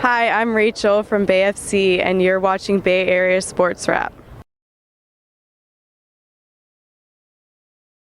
Hi, I'm Rachel from Bay FC, and you're watching Bay Area Sports Wrap.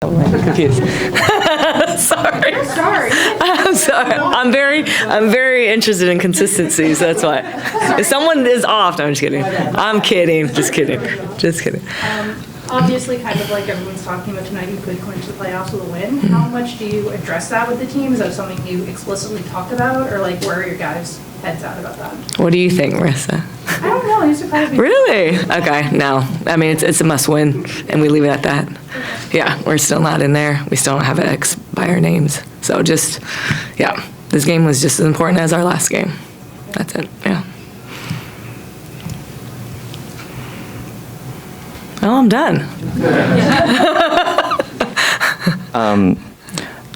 I'm confused. Sorry. I'm sorry. I'm very interested in consistency, so that's why. If someone is off, no, I'm just kidding. I'm kidding. Just kidding. Obviously, kind of like everyone's talking about tonight, you could clinch the playoffs with a win. How much do you address that with the team? Is that something you explicitly talked about, or like where are your guys' heads at about that? What do you think, Marissa? I don't know. You surprised me. Really? Okay. No. I mean, it's a must-win, and we leave it at that. Yeah, we're still not in there. We still don't have an X by our names. So just, yeah, this game was just as important as our last game. That's it. Yeah. Oh, I'm done.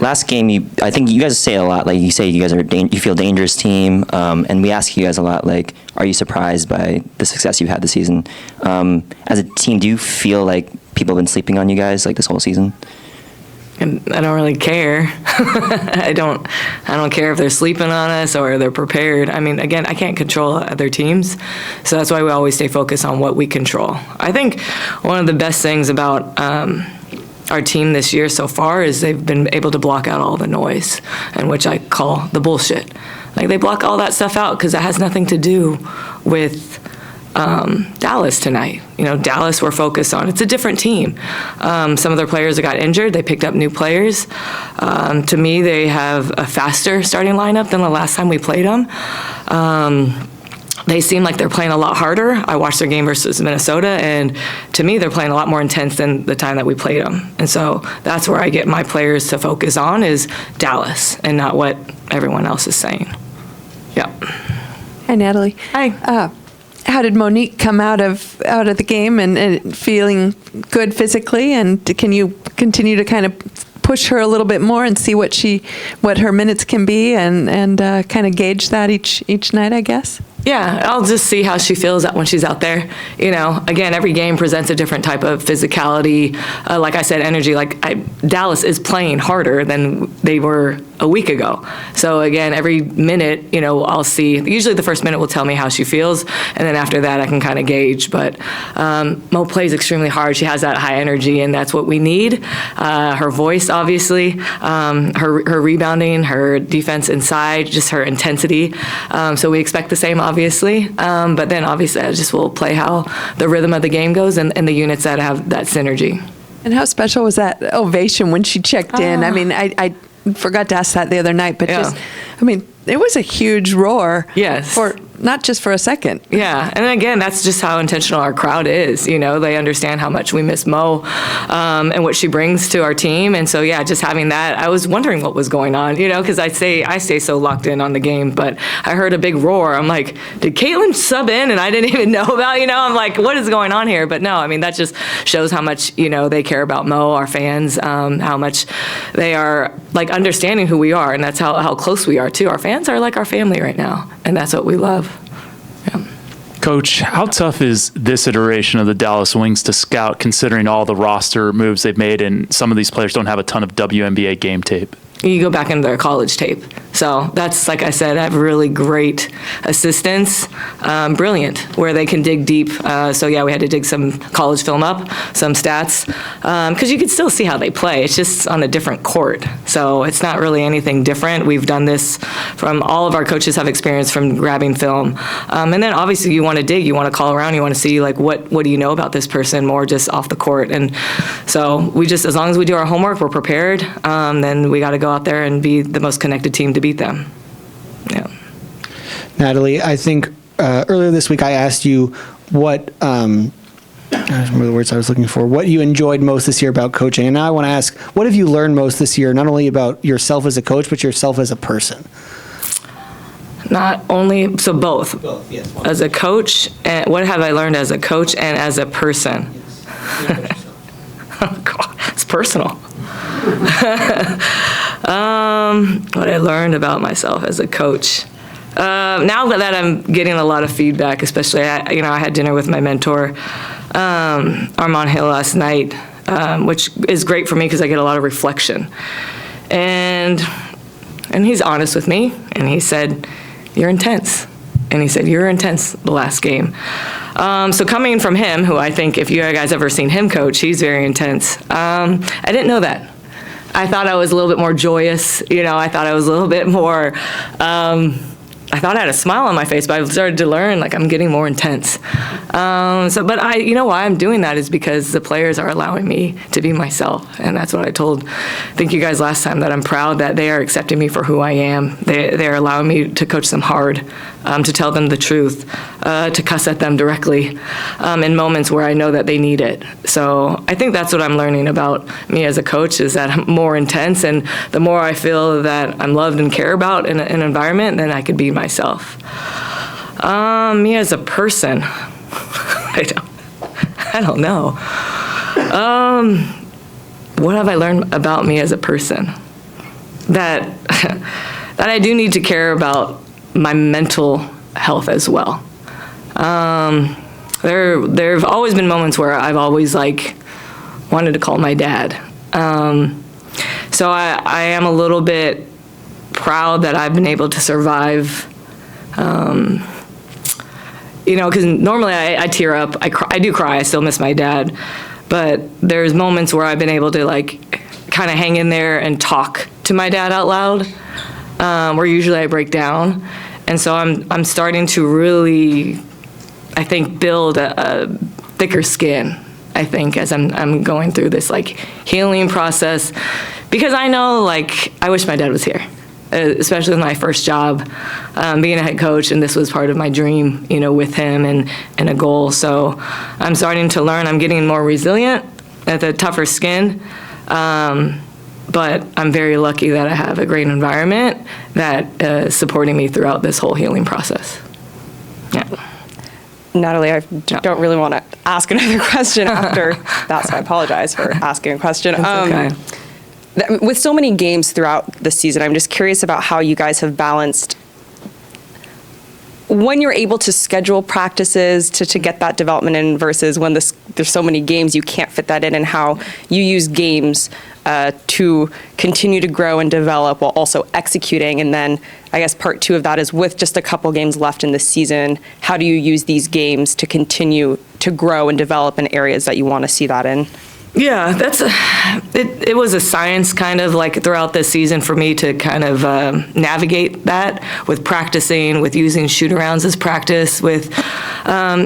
Last game, I think you guys say it a lot. Like you say, you guys are you feel dangerous team, and we ask you guys a lot. Like, are you surprised by the success you've had this season? As a team, do you feel like people have been sleeping on you guys like this whole season? And I don't really care. I don't care if they're sleeping on us or they're prepared. I mean, again, I can't control other teams, so that's why we always stay focused on what we control. I think one of the best things about our team this year so far is they've been able to block out all the noise, and which I call the bullshit. Like, they block all that stuff out because that has nothing to do with Dallas tonight. You know, Dallas we're focused on. It's a different team. Some of their players that got injured, they picked up new players. To me, they have a faster starting lineup than the last time we played them. They seem like they're playing a lot harder. I watched their game versus Minnesota, and to me, they're playing a lot more intense than the time that we played them. And so that's where I get my players to focus on is Dallas and not what everyone else is saying. Yeah. Hi, Natalie. Hi. How did Monique come out of the game and feeling good physically? And can you continue to kind of push her a little bit more and see what her minutes can be and kind of gauge that each night, I guess? Yeah, I'll just see how she feels when she's out there. You know, again, every game presents a different type of physicality. Like I said, energy. Dallas is playing harder than they were a week ago. So again, every minute, you know, I'll see. Usually the first minute will tell me how she feels, and then after that I can kind of gauge. But Mo plays extremely hard. She has that high energy, and that's what we need. Her voice, obviously, her rebounding, her defense inside, just her intensity. So we expect the same, obviously. But then obviously I just will play how the rhythm of the game goes and the units that have that synergy. And how special was that ovation when she checked in? I mean, I forgot to ask that the other night, but it was a huge roar. Yes. For not just for a second. Yeah, and again, that's just how intentional our crowd is. You know, they understand how much we miss Mo and what she brings to our team. And so, yeah, just having that, I was wondering what was going on, you know, because I stay so locked in on the game. But I heard a big roar. I'm like, did Caitlin sub in and I didn't even know about, you know? I'm like, what is going on here? But no, I mean, that just shows how much, you know, they care about Mo, our fans, how much they are, like, understanding who we are. And that's how close we are, too. Our fans are like our family right now, and that's what we love. Yeah. Coach, how tough is this iteration of the Dallas Wings to scout, considering all the roster moves they've made, and some of these players don't have a ton of WNBA game tape? You go back into their college tape. So that's, like I said, I have really great assistants, brilliant, where they can dig deep. So yeah, we had to dig some college film up, some stats, because you can still see how they play. It's just on a different court. So it's not really anything different. We've done this from all of our coaches have experience from grabbing film. And then obviously you want to dig, you want to call around, you want to see like what do you know about this person more just off the court. And so we just, as long as we do our homework, we're prepared, then we got to go out there and be the most connected team to beat them. Yeah. Natalie, I think earlier this week I asked you what, I don't remember the words I was looking for, what you enjoyed most this year about coaching. And now I want to ask, what have you learned most this year, not only about yourself as a coach, but yourself as a person? Not only, so both. Both, yes. As a coach, and what have I learned as a coach and as a person? Yes. Oh, God, it's personal. What I learned about myself as a coach. Now that I'm getting a lot of feedback, especially, I had dinner with my mentor, Armand Hill, last night, which is great for me because I get a lot of reflection. And he's honest with me, and he said, "You're intense. And he said, "You were intense the last game." So coming from him, who I think if you guys ever seen him coach, he's very intense. I didn't know that. I thought I was a little bit more joyous. I thought I was a little bit more, I thought I had a smile on my face, but I've started to learn, like, I'm getting more intense. But why I'm doing that is because the players are allowing me to be myself. And that's what I think you guys last time, that I'm proud that they are accepting me for who I am. They're allowing me to coach them hard, to tell them the truth, to cuss at them directly in moments where I know that they need it. So I think that's what I'm learning about me as a coach, is that I'm more intense, and the more I feel that I'm loved and cared about in an environment, then I could be myself. Me as a person, I don't know. What have I learned about me as a person? That I do need to care about my mental health as well. There've always been moments where I've always wanted to call my dad. So I am a little bit proud that I've been able to survive. Because normally I tear up. I do cry. I still miss my dad. But there's moments where I've been able to kind of hang in there and talk to my dad out loud, where usually I break down. And so I'm starting to really, I think, build a thicker skin, I think, as I'm going through this healing process. Because I know, I wish my dad was here. Especially with my first job, being a head coach, and this was part of my dream, with him and a goal. So I'm starting to learn. I'm getting more resilient, at a tougher skin, but I'm very lucky that I have a great environment that is supporting me throughout this whole healing process. Yeah. Natalie, I don't really want to ask another question after that, so I apologize for asking a question. Okay. With so many games throughout the season, I'm just curious about how you guys have balanced when you're able to schedule practices to get that development in versus when there's so many games you can't fit that in, and how you use games to continue to grow and develop while also executing. And then I guess part two of that is, with just a couple games left in the season, how do you use these games to continue to grow and develop in areas that you want to see that in? Yeah, it was a science kind of throughout this season for me to kind of navigate that with practicing, with using shoot-arounds as practice, with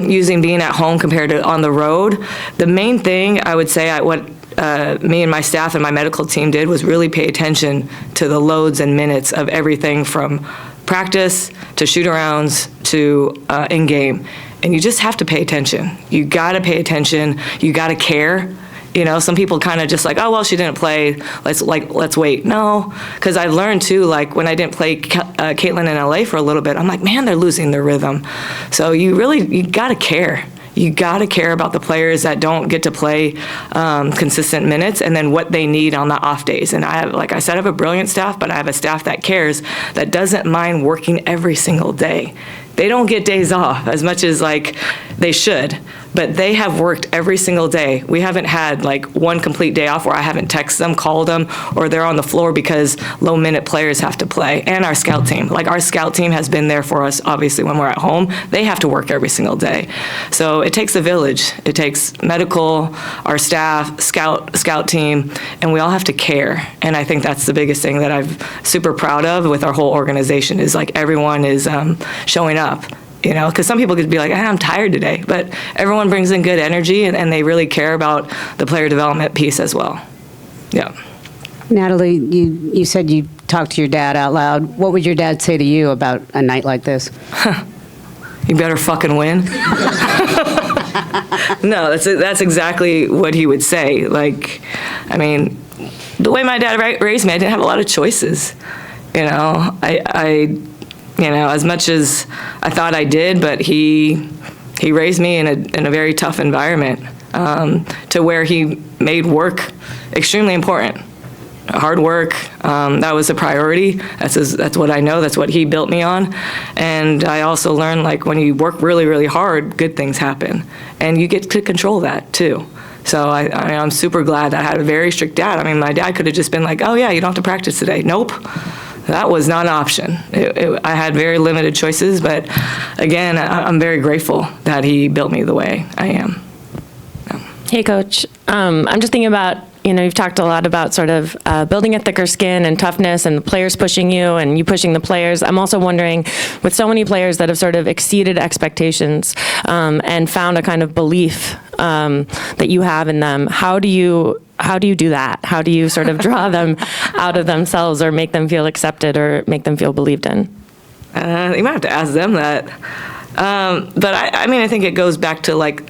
using being at home compared to on the road. The main thing I would say, what me and my staff and my medical team did, was really pay attention to the loads and minutes of everything from practice to shoot-arounds to in-game. And you just have to pay attention. You got to pay attention. You got to care. Some people kind of just oh, well, she didn't play, let's wait. No, because I've learned too, when I didn't play Caitlin in LA for a little bit, I'm man, they're losing their rhythm. So you got to care. You got to care about the players that don't get to play consistent minutes, and then what they need on the off days. And I have, I said, I have a brilliant staff, but I have a staff that cares, that doesn't mind working every single day. They don't get days off as much as they should, but they have worked every single day. We haven't had one complete day off where I haven't texted them, called them, or they're on the floor because low minute players have to play. And our scout team, our scout team has been there for us, obviously, when we're at home. They have to work every single day. So it takes a village. It takes medical, our staff, scout team, and we all have to care. And I think that's the biggest thing that I'm super proud of with our whole organization, is everyone is showing up. Because some people could be I'm tired today, but everyone brings in good energy, and they really care about the player development piece as well. Yeah. Natalie, you said you talked to your dad out loud. What would your dad say to you about a night like this? You better fucking win. No, that's exactly what he would say. The way my dad raised me, I didn't have a lot of choices. As much as I thought I did, but he raised me in a very tough environment, to where he made work extremely important. Hard work, that was a priority. That's what I know. That's what he built me on. And I also learned, when you work really, really hard, good things happen, and you get to control that too. So I'm super glad that I had a very strict dad. My dad could have just been oh yeah, you don't have to practice today. Nope. that was not an option. I had very limited choices, but again, I'm very grateful that he built me the way I am. Hey, Coach. I'm just thinking about, you've talked a lot about sort of building a thicker skin and toughness and the players pushing you and you pushing the players. I'm also wondering, with so many players that have sort of exceeded expectations and found a kind of belief that you have in them, how do you do that? How do you sort of draw them out of themselves or make them feel accepted or make them feel believed in? You might have to ask them that. But I think it goes back to like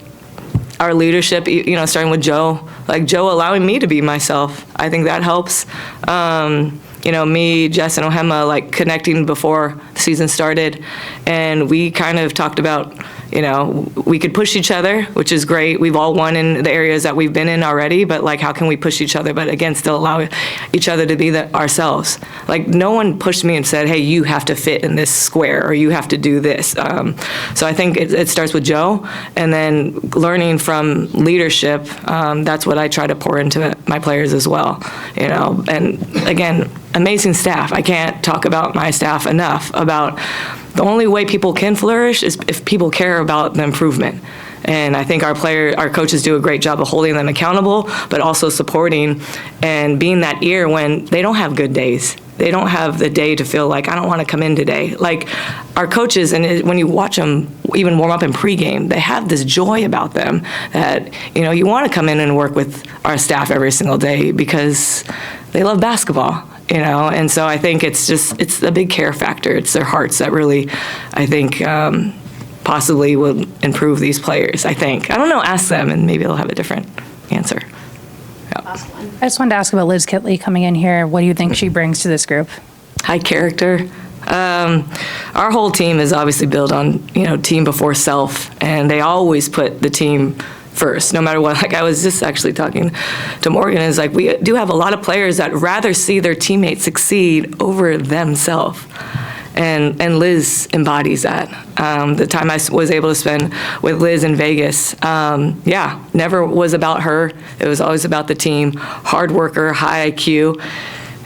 our leadership, starting with Joe. Like Joe allowing me to be myself. I think that helps. Me, Jess, and Ohema, like connecting before the season started. And we kind of talked about, we could push each other, which is great. We've all won in the areas that we've been in already, but like, how can we push each other, but again, still allow each other to be ourselves? Like, no one pushed me and said, hey, you have to fit in this square, or you have to do this. So I think it starts with Joe, and then learning from leadership. That's what I try to pour into my players as well, and again, amazing staff. I can't talk about my staff enough about the only way people can flourish is if people care about the improvement. And I think our coaches do a great job of holding them accountable, but also supporting and being that ear when they don't have good days. They don't have the day to feel like, I don't want to come in today. Like our coaches, and when you watch them even warm up in pregame, they have this joy about them that, you want to come in and work with our staff every single day because they love basketball. And so I think it's a big care factor. It's their hearts that really, I think, possibly will improve these players, I think. I don't know, ask them, and maybe they'll have a different answer. Yeah. I just wanted to ask about Liz Kitley coming in here. What do you think she brings to this group? High character. Our whole team is obviously built on, team before self, and they always put the team first, no matter what. Like I was just actually talking to Morgan, is like we do have a lot of players that rather see their teammates succeed over themselves. And Liz embodies that. The time I was able to spend with Liz in Vegas, never was about her. It was always about the team. Hard worker, high IQ,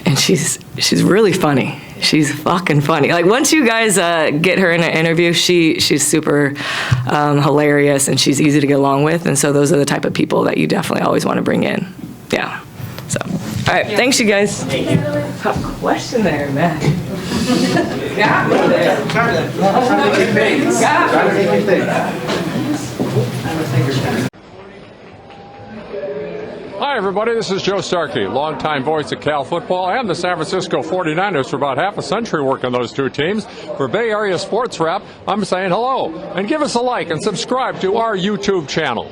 and she's really funny. She's fucking funny. Like once you guys get her in an interview, she's super hilarious and she's easy to get along with. And so those are the type of people that you definitely always want to bring in. Yeah. So, all right. Thanks, you guys. Thank you. Tough question there, man. Got me there. Hi, everybody. This is Joe Starkey, longtime voice of Cal football and the San Francisco 49ers for about half a century working those two teams. For Bay Area Sports Wrap, I'm saying hello. And give us a like and subscribe to our YouTube channel.